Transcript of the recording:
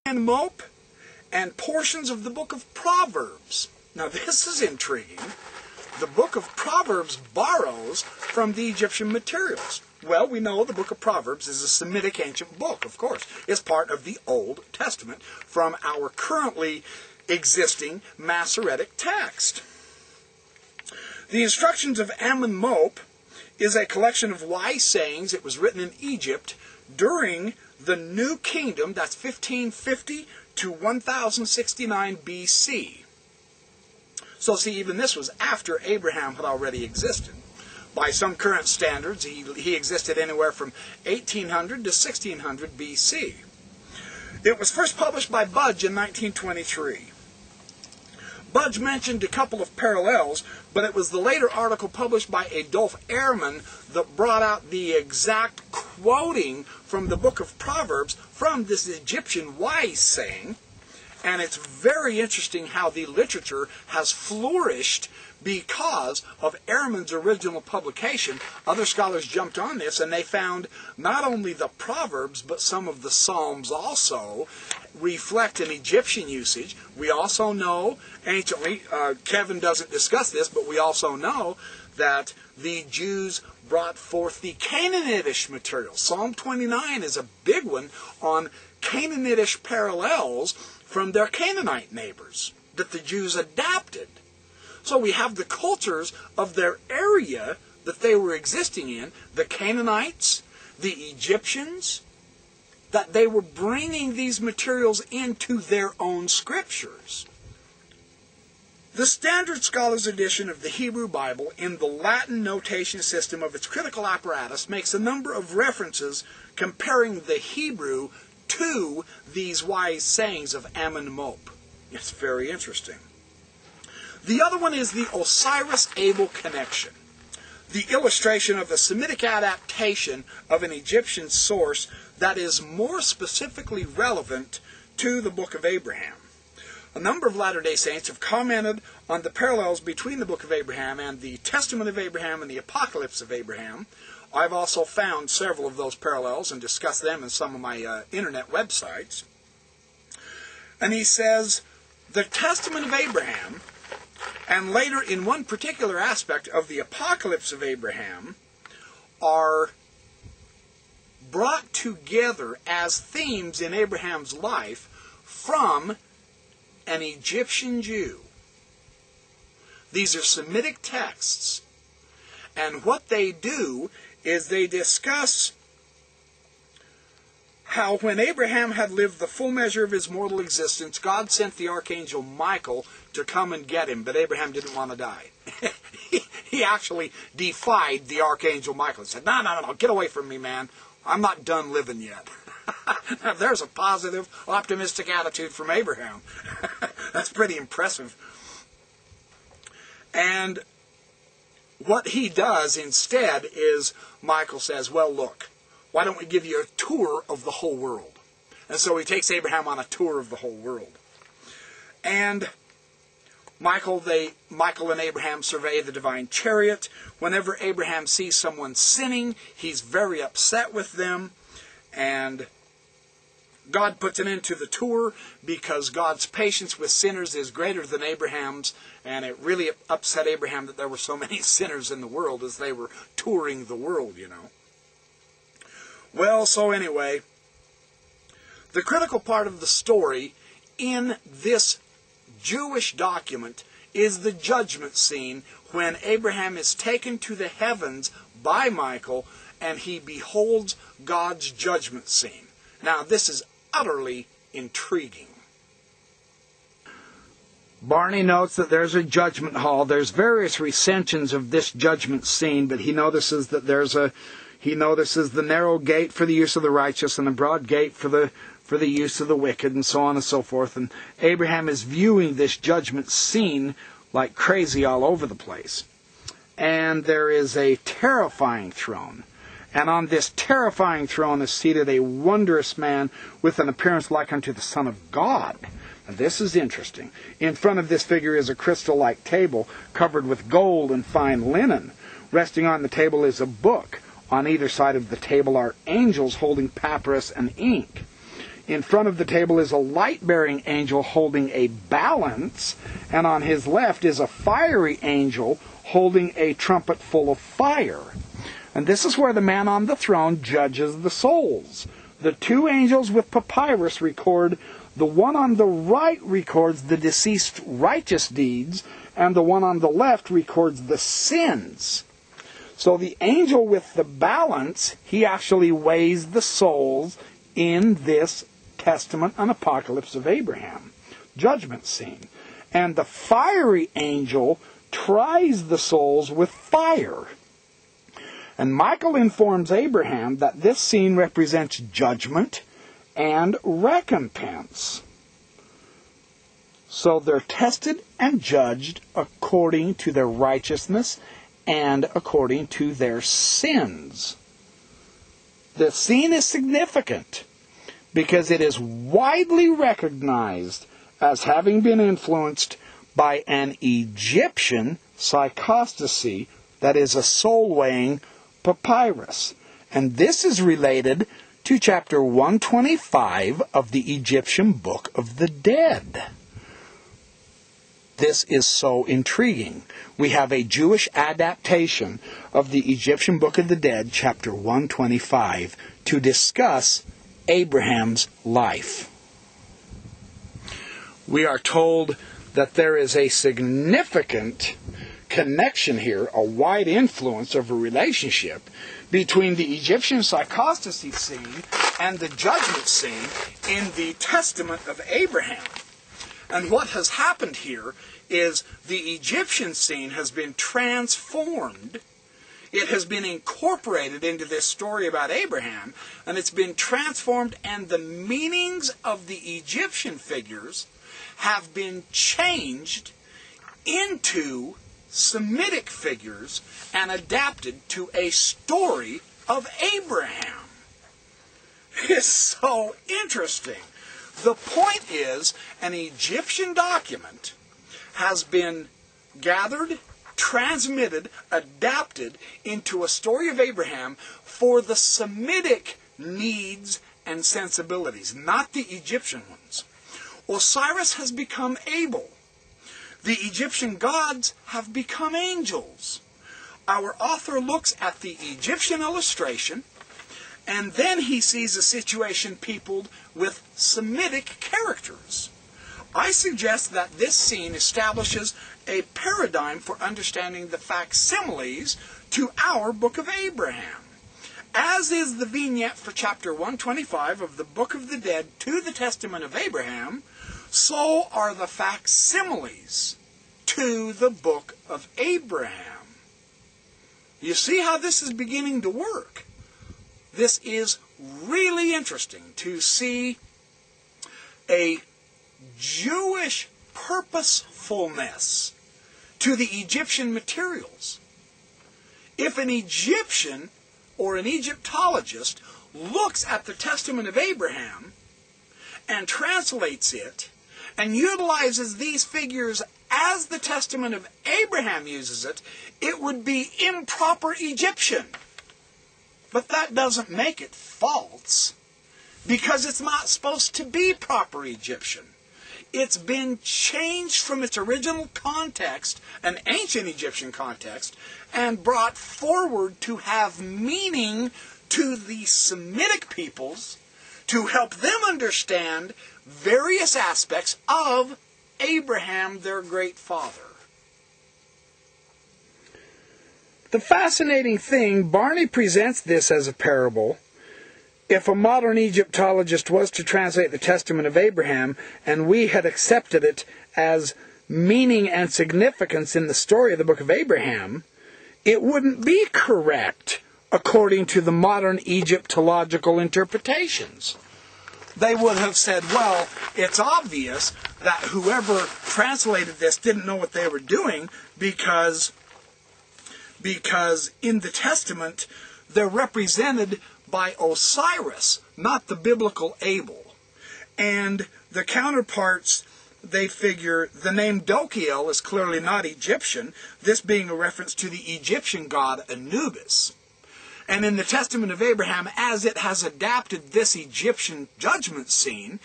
and Mope, and portions of the book of Proverbs. Now this is intriguing. The book of Proverbs borrows from the Egyptian materials. Well, we know the book of Proverbs is a Semitic ancient book, of course. It's part of the Old Testament from our currently existing Masoretic text. The Instructions of Ammon Mope is a collection of wise sayings. It was written in Egypt during the New Kingdom, that's 1550 to 1069 BC. So see, even this was after Abraham had already existed. By some current standards, he existed anywhere from 1800 to 1600 BC. It was first published by Budge in 1923. Budge mentioned a couple of parallels, but it was the later article published by Adolphe Ehrman that brought out the exact quoting from the book of Proverbs from this Egyptian wise saying. And it's very interesting how the literature has flourished because of Ehrman's original publication. Other scholars jumped on this, and they found not only the Proverbs, but some of the Psalms also reflect an Egyptian usage. We also know, anciently, Kevin doesn't discuss this, but we also know that the Jews brought forth the Canaanitish material. Psalm 29 is a big one on Canaanitish parallels from their Canaanite neighbors that the Jews adapted. So we have the cultures of their area that they were existing in, the Canaanites, the Egyptians, that they were bringing these materials into their own scriptures. The Standard Scholars Edition of the Hebrew Bible in the Latin notation system of its critical apparatus makes a number of references comparing the Hebrew to these wise sayings of Ammon Mope. It's very interesting. The other one is the Osiris-Abel connection, the illustration of a Semitic adaptation of an Egyptian source that is more specifically relevant to the book of Abraham. A number of Latter-day Saints have commented on the parallels between the book of Abraham and the Testament of Abraham and the Apocalypse of Abraham. I've also found several of those parallels and discussed them in some of my internet websites. And he says, the Testament of Abraham, and later in one particular aspect of the Apocalypse of Abraham, are brought together as themes in Abraham's life from an Egyptian Jew. These are Semitic texts, and what they do is they discuss how when Abraham had lived the full measure of his mortal existence, God sent the archangel Michael to come and get him, but Abraham didn't want to die. He actually defied the archangel Michael and said, no, get away from me, man. I'm not done living yet. Now, there's a positive, optimistic attitude from Abraham. That's pretty impressive. And what he does instead is, Michael says, well, look, why don't we give you a tour of the whole world? And so he takes Abraham on a tour of the whole world. And Michael and Abraham survey the divine chariot. Whenever Abraham sees someone sinning, he's very upset with them. And God puts an end to the tour because God's patience with sinners is greater than Abraham's. And it really upset Abraham that there were so many sinners in the world as they were touring the world, you know. Well, so anyway, the critical part of the story in this Jewish document is the judgment scene when Abraham is taken to the heavens by Michael and he beholds God's judgment scene. Now, this is utterly intriguing. Barney notes that there's a judgment hall. There's various recensions of this judgment scene, but he notices that he notices the narrow gate for the use of the righteous and the broad gate for the use of the wicked, and so on and so forth. And Abraham is viewing this judgment scene like crazy all over the place. And there is a terrifying throne. And on this terrifying throne is seated a wondrous man with an appearance like unto the Son of God. Now, this is interesting. In front of this figure is a crystal-like table covered with gold and fine linen. Resting on the table is a book. On either side of the table are angels holding papyrus and ink. In front of the table is a light-bearing angel holding a balance, and on his left is a fiery angel holding a trumpet full of fire. And this is where the man on the throne judges the souls. The two angels with papyrus record, the one on the right records the deceased righteous deeds, and the one on the left records the sins. So the angel with the balance, he actually weighs the souls in this Testament and Apocalypse of Abraham judgment scene. And the fiery angel tries the souls with fire. And Michael informs Abraham that this scene represents judgment and recompense. So they're tested and judged according to their righteousness and according to their sins. The scene is significant because it is widely recognized as having been influenced by an Egyptian psychostasy, that is a soul-weighing papyrus. And this is related to chapter 125 of the Egyptian Book of the Dead. This is so intriguing. We have a Jewish adaptation of the Egyptian Book of the Dead, chapter 125, to discuss Abraham's life. We are told that there is a significant connection here, a wide influence of a relationship between the Egyptian psychostasy scene and the judgment scene in the Testament of Abraham. And what has happened here is the Egyptian scene has been transformed. It has been incorporated into this story about Abraham, and it's been transformed, and the meanings of the Egyptian figures have been changed into Semitic figures and adapted to a story of Abraham. It's so interesting. The point is, an Egyptian document has been gathered, transmitted, adapted into a story of Abraham for the Semitic needs and sensibilities, not the Egyptian ones. Osiris has become Abel. The Egyptian gods have become angels. Our author looks at the Egyptian illustration, and then he sees a situation peopled with Semitic characters. I suggest that this scene establishes a paradigm for understanding the facsimiles to our Book of Abraham. As is the vignette for chapter 125 of the Book of the Dead to the Testament of Abraham, so are the facsimiles to the Book of Abraham. You see how this is beginning to work? This is really interesting to see a Jewish purposefulness to the Egyptian materials. If an Egyptian or an Egyptologist looks at the Testament of Abraham and translates it and utilizes these figures as the Testament of Abraham uses it, it would be improper Egyptian. But that doesn't make it false, because it's not supposed to be proper Egyptian. It's been changed from its original context, an ancient Egyptian context, and brought forward to have meaning to the Semitic peoples, to help them understand various aspects of Abraham, their great father. The fascinating thing, Barney presents this as a parable. If a modern Egyptologist was to translate the Testament of Abraham, and we had accepted it as meaning and significance in the story of the Book of Abraham, it wouldn't be correct according to the modern Egyptological interpretations. They would have said, well, it's obvious that whoever translated this didn't know what they were doing because in the Testament they're represented by Osiris, not the biblical Abel. And the counterparts, they figure the name Dokiel is clearly not Egyptian, this being a reference to the Egyptian god Anubis. And in the Testament of Abraham, as it has adapted this Egyptian judgment scene,